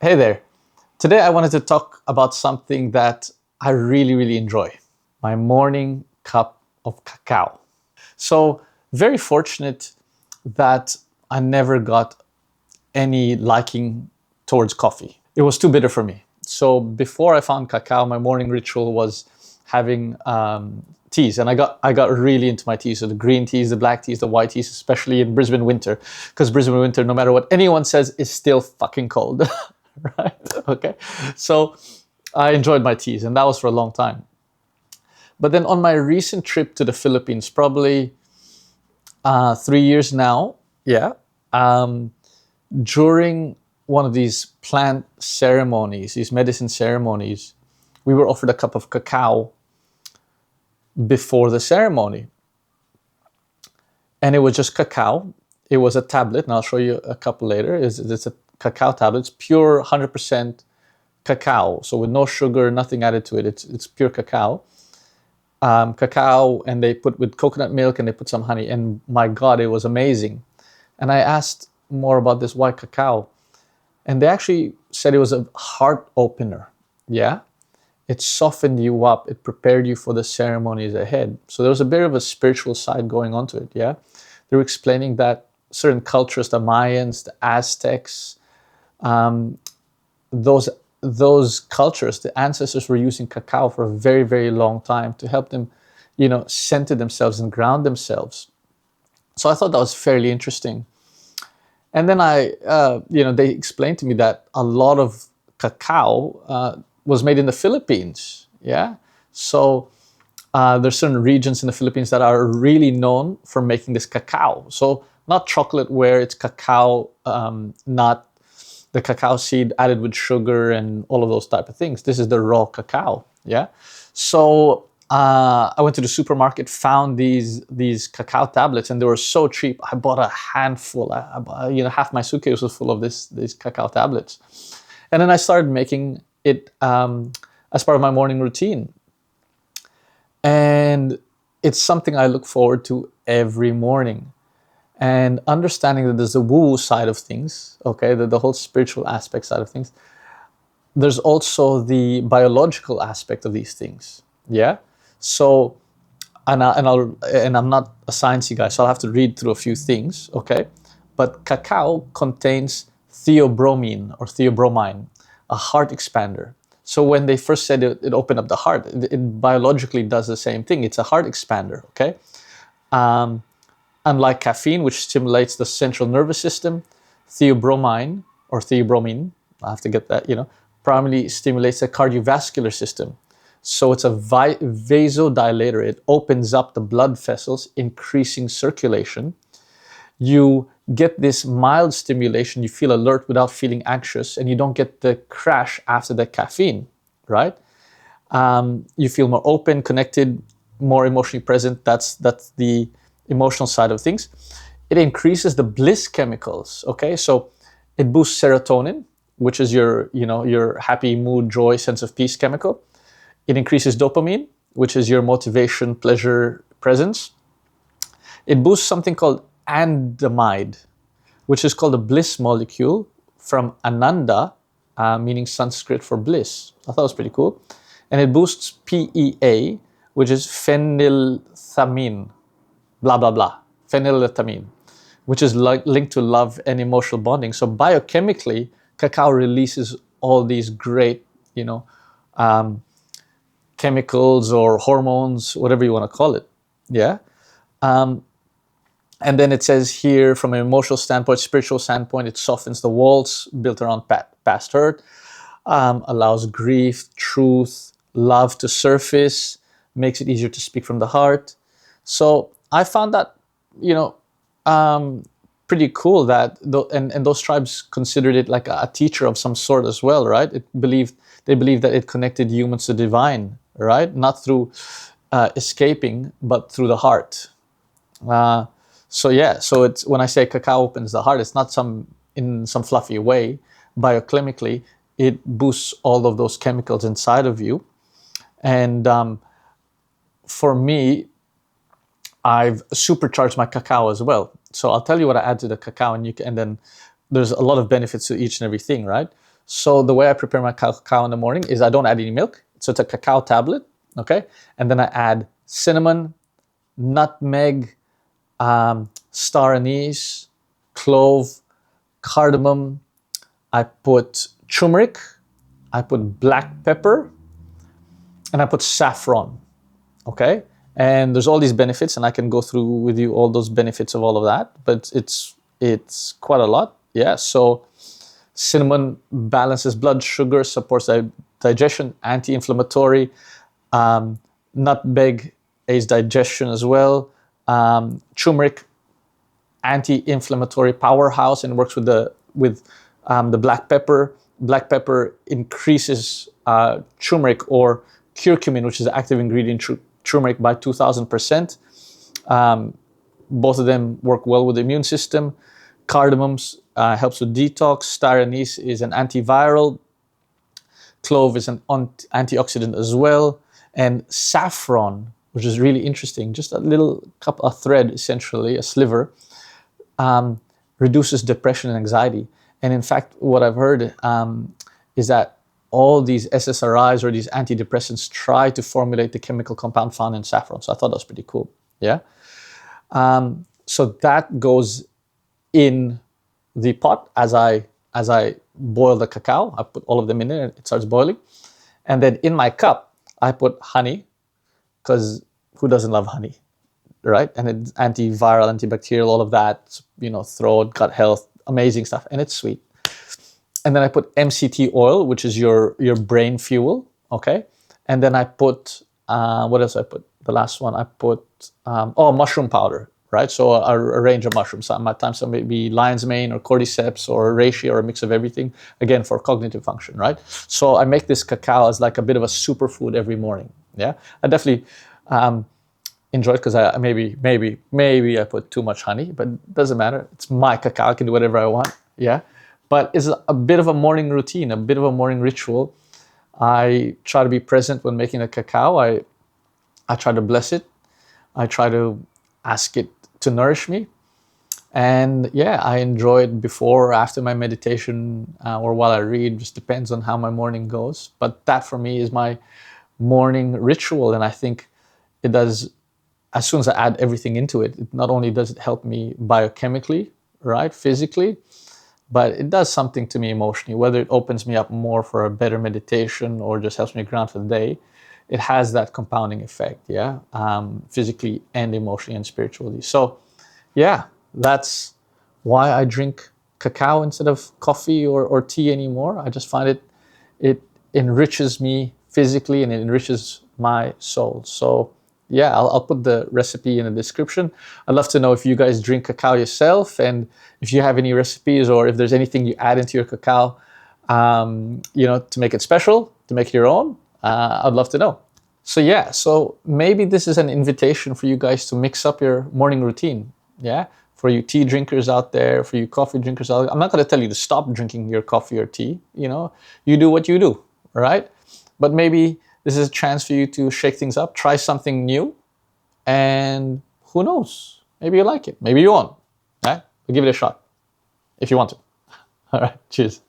Hey there. Today I wanted to talk about something that I really enjoy. My morning cup of cacao. So, very fortunate that I never got any liking towards coffee. It was too bitter for me. So, before I found cacao, my morning ritual was having teas, and I got really into my teas. So the green teas, the black teas, the white teas, especially in Brisbane winter, because Brisbane winter, no matter what anyone says, is still fucking cold. Right? Okay. So I enjoyed my teas, and that was for a long time. But then on my recent trip to the Philippines, probably 3 years now, yeah, um, during one of these plant ceremonies, these medicine ceremonies, we were offered a cup of cacao before the ceremony. And it was just cacao. It was a tablet, and I'll show you a couple later. It's a cacao tablet. It's pure 100% cacao, so with no sugar, nothing added to it. It's pure cacao. Cacao, and they put with coconut milk, and they put some honey. And my God, it was amazing. And I asked more about this, why cacao? And they actually said it was a heart opener. Yeah, it softened you up. It prepared you for the ceremonies ahead. So there was a bit of a spiritual side going on to it. Yeah, they were explaining that certain cultures, the Mayans, the Aztecs, those those cultures, the ancestors were using cacao for a very long time to help them, center themselves and ground themselves. So I thought that was fairly interesting. And then they explained to me that a lot of cacao was made in the Philippines. Yeah, so there's certain regions in the Philippines that are really known for making this cacao. So not chocolate, where it's cacao, not the cacao seed added with sugar and all of those type of things. This is the raw cacao. Yeah. So I went to the supermarket, found these cacao tablets, and they were so cheap. I bought a handful. Half my suitcase was full of these cacao tablets, and then I started making it as part of my morning routine. And it's something I look forward to every morning. And understanding that there's the woo side of things, okay, the whole spiritual aspect side of things, there's also the biological aspect of these things. Yeah. So, and I'm not a sciencey guy, so I'll have to read through a few things, okay? But cacao contains theobromine, a heart expander. So when they first said it opened up the heart, it biologically does the same thing. It's a heart expander, okay? Unlike caffeine, which stimulates the central nervous system, theobromine, I have to get that, primarily stimulates the cardiovascular system. So it's a vasodilator. It opens up the blood vessels, increasing circulation. You get this mild stimulation. You feel alert without feeling anxious, and you don't get the crash after the caffeine, right? You feel more open, connected, more emotionally present. That's the emotional side of things. It increases the bliss chemicals. Okay, so it boosts serotonin, which is your happy mood, joy, sense of peace chemical. It increases dopamine, which is your motivation, pleasure, presence. It boosts something called anandamide, which is called a bliss molecule from Ananda, meaning Sanskrit for bliss. I thought it was pretty cool. And it boosts PEA, which is phenylthamine, blah, blah, blah, phenylethamine, which is linked to love and emotional bonding. So biochemically, cacao releases all these great, chemicals or hormones, whatever you want to call it. Yeah. And then it says here, from an emotional standpoint, spiritual standpoint, it softens the walls built around past hurt, allows grief, truth, love to surface, makes it easier to speak from the heart. So I found that, pretty cool that, and those tribes considered it like a teacher of some sort as well, right? They believed that it connected humans to divine, right? Not through escaping, but through the heart. So it's, when I say cacao opens the heart, it's not in some fluffy way. Biochemically, it boosts all of those chemicals inside of you. And for me, I've supercharged my cacao as well. So I'll tell you what I add to the cacao, and then there's a lot of benefits to each and everything, right? So the way I prepare my cacao in the morning is I don't add any milk. So it's a cacao tablet, okay? And then I add cinnamon, nutmeg, star anise, clove, cardamom. I put turmeric, I put black pepper, and I put saffron, okay? And there's all these benefits, and I can go through with you all those benefits of all of that, but it's quite a lot, yeah. So cinnamon balances blood sugar, supports digestion, anti-inflammatory. Nutmeg aids digestion as well. Turmeric, anti-inflammatory powerhouse, and works with the black pepper. Black pepper increases turmeric or curcumin, which is the active ingredient in turmeric, by 2,000%. Both of them work well with the immune system. Cardamom helps with detox. Star anise is an antiviral. Clove is an antioxidant as well. And saffron, which is really interesting, just a little a thread, essentially, a sliver, reduces depression and anxiety. And in fact, what I've heard is that all these SSRIs or these antidepressants try to formulate the chemical compound found in saffron. So I thought that was pretty cool. Yeah. So that goes in the pot as I boil the cacao. I put all of them in there and it starts boiling. And then in my cup, I put honey, because who doesn't love honey, right? And it's antiviral, antibacterial, all of that, throat, gut health, amazing stuff. And it's sweet. And then I put MCT oil, which is your brain fuel, okay? And then I put, what else I put? The last one I put, mushroom powder, right? So a range of mushrooms. Sometimes some maybe lion's mane or cordyceps or reishi or a mix of everything, again, for cognitive function, right? So I make this cacao as like a bit of a superfood every morning, yeah? I definitely enjoy it because I maybe I put too much honey, but it doesn't matter. It's my cacao, I can do whatever I want, yeah? But it's a bit of a morning routine, a bit of a morning ritual. I try to be present when making a cacao. I try to bless it. I try to ask it to nourish me. And yeah, I enjoy it before or after my meditation or while I read, just depends on how my morning goes. But that for me is my morning ritual. And I think it does, as soon as I add everything into it, not only does it help me biochemically, right, physically, but it does something to me emotionally, whether it opens me up more for a better meditation or just helps me ground for the day. It has that compounding effect, yeah, physically and emotionally and spiritually. So yeah, that's why I drink cacao instead of coffee or tea anymore. I just find it enriches me physically and it enriches my soul. So yeah, I'll put the recipe in the description. I'd love to know if you guys drink cacao yourself, and if you have any recipes or if there's anything you add into your cacao, to make it special, to make it your own. I'd love to know. So yeah, so maybe this is an invitation for you guys to mix up your morning routine. Yeah, for you tea drinkers out there, for you coffee drinkers out there. I'm not going to tell you to stop drinking your coffee or tea. You do what you do, right? But maybe this is a chance for you to shake things up, try something new, and who knows? Maybe you like it, maybe you won't. Right? But give it a shot if you want to. All right, cheers.